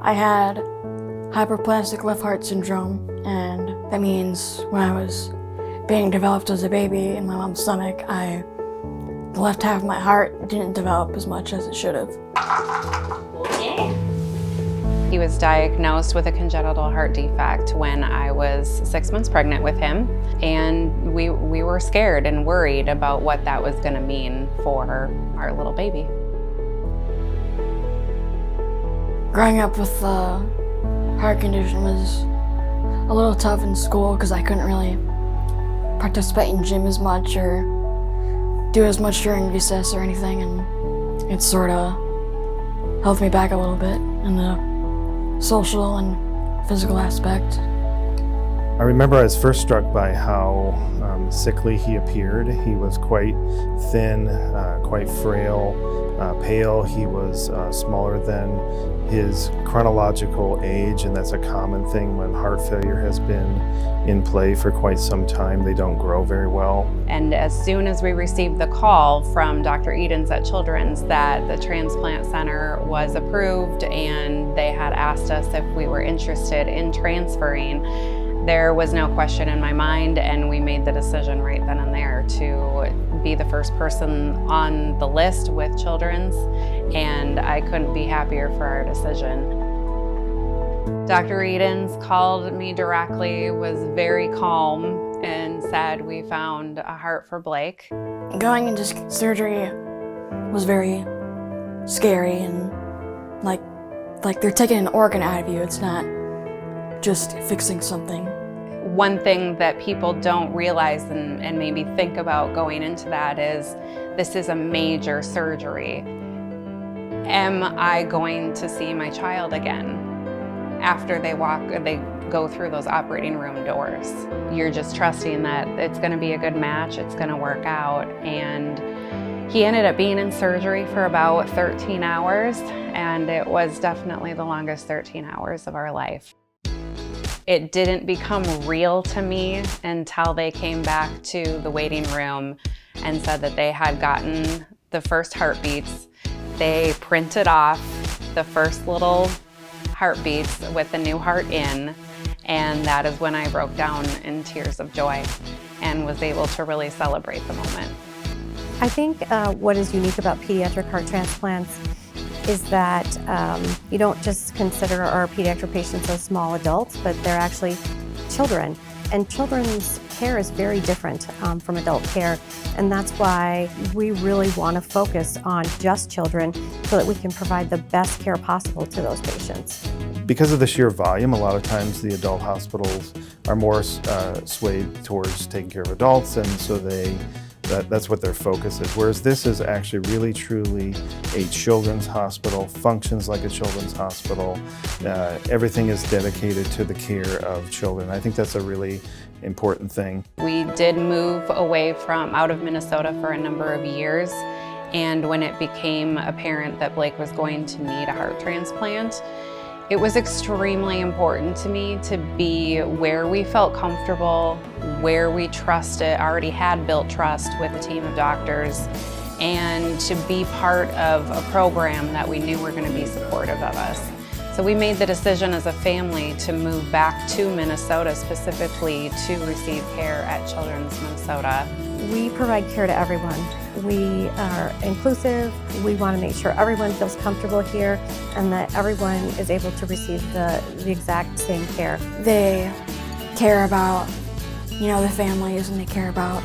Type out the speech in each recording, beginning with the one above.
I had hyperplastic left heart syndrome, and that means when I was being developed as a baby in my mom's stomach, the left half of my heart didn't develop as much as it should have. Okay. He was diagnosed with a congenital heart defect when I was 6 months pregnant with him, and we were scared and worried about what that was going to mean for our little baby. Growing up with a heart condition was a little tough in school because I couldn't really participate in gym as much or do as much during recess or anything, and it sort of held me back a little bit in the social and physical aspect. I remember I was first struck by how sickly he appeared. He was quite thin, quite frail, pale. He was smaller than his chronological age, and that's a common thing when heart failure has been in play for quite some time. They don't grow very well. And as soon as we received the call from Dr. Edens at Children's that the transplant center was approved and they had asked us if we were interested in transferring, there was no question in my mind, and we made the decision right then and there to be the first person on the list with Children's, and I couldn't be happier for our decision. Dr. Edens called me directly, was very calm, and said we found a heart for Blake. Going into surgery was very scary, and like they're taking an organ out of you. It's not just fixing something. One thing that people don't realize and maybe think about going into that is this is a major surgery. Am I going to see my child again after they go through those operating room doors? You're just trusting that it's going to be a good match, it's going to work out. And he ended up being in surgery for about 13 hours, and it was definitely the longest 13 hours of our life. It didn't become real to me until they came back to the waiting room and said that they had gotten the first heartbeats. They printed off the first little heartbeats with the new heart in, and that is when I broke down in tears of joy and was able to really celebrate the moment. I think what is unique about pediatric heart transplants is that you don't just consider our pediatric patients as small adults, but they're actually children. And children's care is very different from adult care. And that's why we really want to focus on just children so that we can provide the best care possible to those patients. Because of the sheer volume, a lot of times the adult hospitals are more swayed towards taking care of adults, and so that's what their focus is. Whereas this is actually really truly a children's hospital, functions like a children's hospital. Everything is dedicated to the care of children. I think that's a really important thing. We did move away from out of Minnesota for a number of years, and when it became apparent that Blake was going to need a heart transplant, it was extremely important to me to be where we felt comfortable, where we already had built trust with a team of doctors, and to be part of a program that we knew were going to be supportive of us. So we made the decision as a family to move back to Minnesota specifically to receive care at Children's Minnesota. We provide care to everyone. We are inclusive. We want to make sure everyone feels comfortable here and that everyone is able to receive the exact same care. They care about, the families, and they care about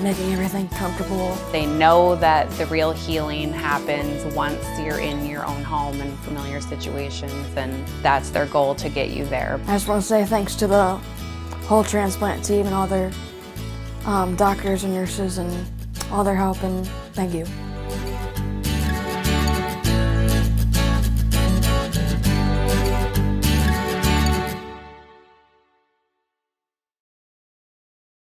making everything comfortable. They know that the real healing happens once you're in your own home and familiar situations, and that's their goal, to get you there. I just want to say thanks to the whole transplant team and all their doctors and nurses and all their help, and thank you.